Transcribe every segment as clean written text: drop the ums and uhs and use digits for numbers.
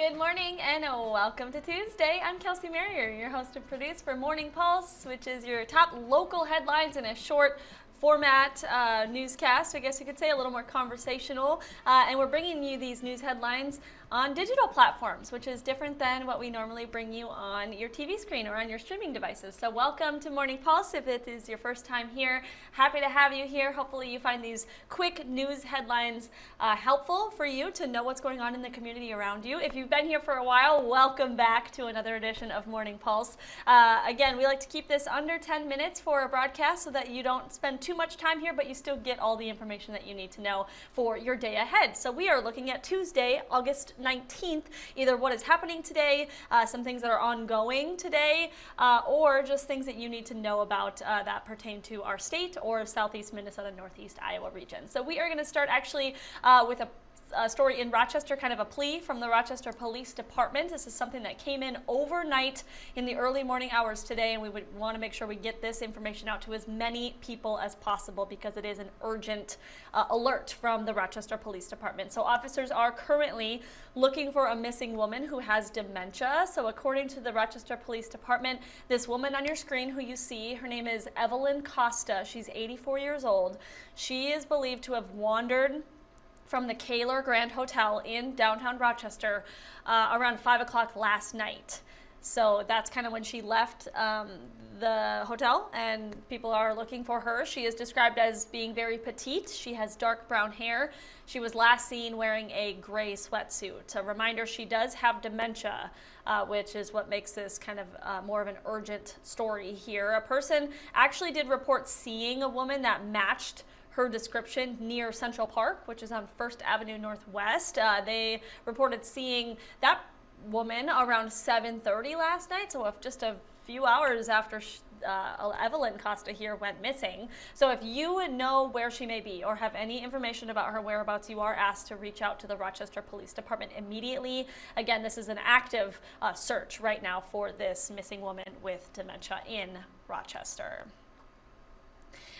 Good morning and welcome to Tuesday. I'm Kelsey Marier, your host and producer for Morning Pulse, which is your top local headlines in a short format newscast, I guess you could say, a little more conversational. And we're bringing you these news headlines on digital platforms, which is different than what we normally bring you on your TV screen or on your streaming devices. So welcome to Morning Pulse. If it is your first time here, happy to have you here. Hopefully you find these quick news headlines helpful for you to know what's going on in the community around you. If you've been here for a while, welcome back to another edition of Morning Pulse. Again, we like to keep this under 10 minutes for a broadcast so that you don't spend too much time here, but you still get all the information that you need to know for your day ahead. So we are looking at Tuesday, August 19th, either what is happening today, some things that are ongoing today, or just things that you need to know about that pertain to our state or Southeast Minnesota, Northeast Iowa region. So we are going to start actually with a story in Rochester, kind of a plea from the Rochester Police Department. This is something that came in overnight in the early morning hours today, and we would want to make sure we get this information out to as many people as possible because it is an urgent alert from the Rochester Police Department. So officers are currently looking for a missing woman who has dementia. So according to the Rochester Police Department, this woman on your screen who you see, her name is Evelyn Costa. She's 84 years old. She is believed to have wandered from the Kaler Grand Hotel in downtown Rochester around 5 o'clock last night. So that's kind of when she left the hotel, and people are looking for her. She is described as being very petite. She has dark brown hair. She was last seen wearing a gray sweatsuit. A reminder, she does have dementia, which is what makes this kind of more of an urgent story here. A person actually did report seeing a woman that matched her description near Central Park, which is on 1st Avenue Northwest. They reported seeing that woman around 7:30 last night, so just a few hours after Evelyn Costa here went missing. So if you know where she may be or have any information about her whereabouts, you are asked to reach out to the Rochester Police Department immediately. Again, this is an active search right now for this missing woman with dementia in Rochester.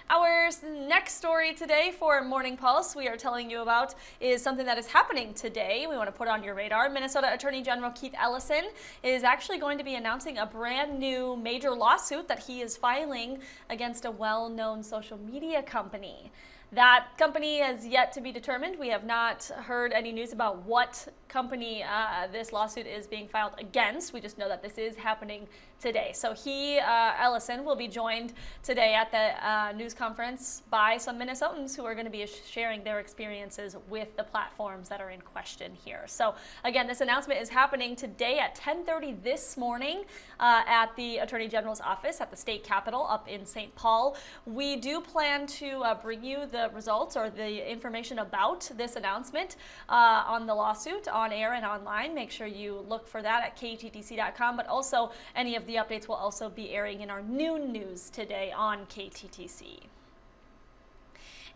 Our next story today for Morning Pulse we are telling you about is something that is happening today. We want to put on your radar. Minnesota Attorney General Keith Ellison is actually going to be announcing a brand new major lawsuit that he is filing against a well-known social media company. That company has yet to be determined. We have not heard any news about what company this lawsuit is being filed against. We just know that this is happening today. So Ellison, will be joined today at the news conference by some Minnesotans who are going to be sharing their experiences with the platforms that are in question here. So again, this announcement is happening today at 10:30 this morning at the Attorney General's office at the state capitol up in St. Paul. We do plan to bring you the results or the information about this announcement on the lawsuit on air and online. Make sure you look for that at kttc.com, but also any of the updates will also be airing in our noon news today on KTTC.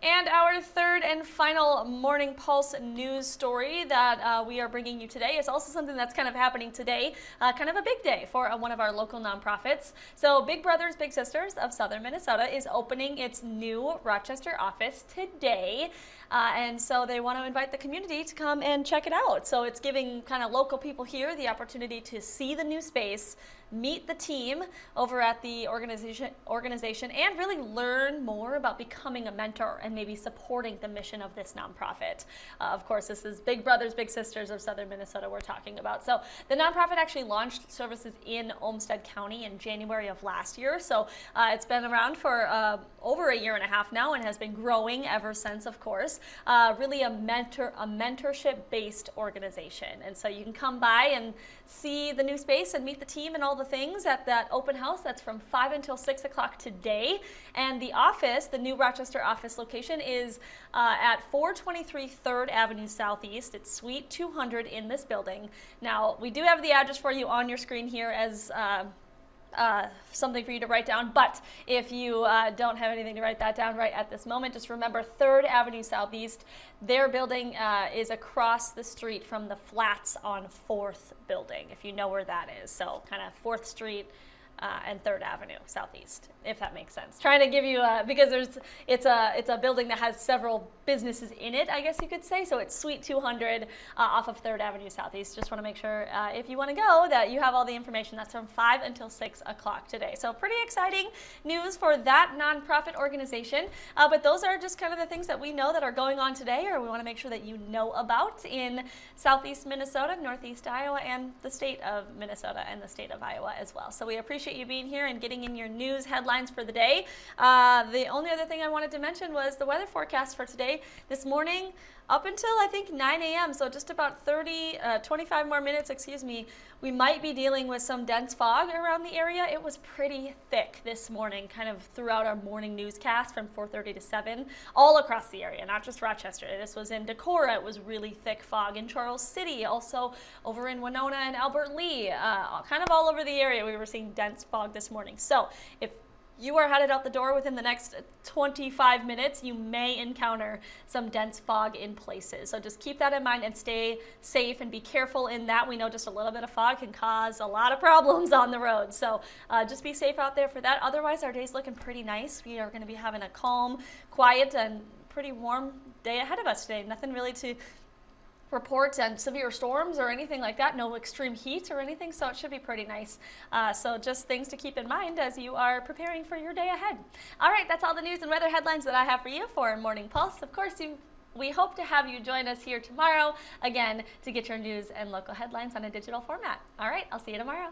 And our third and final Morning Pulse news story that we are bringing you today is also something that's kind of happening today, kind of a big day for one of our local nonprofits. So Big Brothers Big Sisters of Southern Minnesota is opening its new Rochester office today. And so they want to invite the community to come and check it out. So it's giving kind of local people here the opportunity to see the new space, meet the team over at the organization, and really learn more about becoming a mentor and maybe supporting the mission of this nonprofit. Of course, this is Big Brothers Big Sisters of Southern Minnesota we're talking about. So the nonprofit actually launched services in Olmsted County in January of last year. So it's been around for over a year and a half now and has been growing ever since, of course. Really a mentorship-based organization. And so you can come by and see the new space and meet the team and all the things at that open house. That's from 5 until 6 o'clock today. And the office, the new Rochester office location, is at 423 3rd Avenue Southeast. It's Suite 200 in this building. Now, we do have the address for you on your screen here as something for you to write down, but if you don't have anything to write that down right at this moment, just remember 3rd Avenue Southeast. Their building is across the street from the Flats on 4th building, if you know where that is. So kind of 4th Street, and 3rd Avenue Southeast, if that makes sense. Trying to give you, because it's a building that has several businesses in it, I guess you could say. So it's Suite 200 off of 3rd Avenue Southeast. Just want to make sure if you want to go that you have all the information. That's from 5 until 6 o'clock today. So pretty exciting news for that nonprofit organization. But those are just kind of the things that we know that are going on today, or we want to make sure that you know about in Southeast Minnesota, Northeast Iowa, and the state of Minnesota and the state of Iowa as well. So we appreciate you being here and getting in your news headlines for the day. The only other thing I wanted to mention was the weather forecast for today. This morning, up until I think 9 a.m., so just about 25 more minutes, we might be dealing with some dense fog around the area. It was pretty thick this morning, kind of throughout our morning newscast from 4:30 to 7, all across the area, not just Rochester. This was in Decorah. It was really thick fog in Charles City, also over in Winona and Albert Lee, kind of all over the area. We were seeing dense fog this morning. So if you are headed out the door within the next 25 minutes, you may encounter some dense fog in places. So just keep that in mind and stay safe and be careful in that. We know just a little bit of fog can cause a lot of problems on the road. So just be safe out there for that. Otherwise, our day's looking pretty nice. We are going to be having a calm, quiet, and pretty warm day ahead of us today. Nothing really to report on severe storms or anything like that. No extreme heat or anything, so it should be pretty nice. So just things to keep in mind as you are preparing for your day ahead. All right, that's all the news and weather headlines that I have for you for Morning Pulse. Of course, we hope to have you join us here tomorrow again to get your news and local headlines on a digital format. All right, I'll see you tomorrow.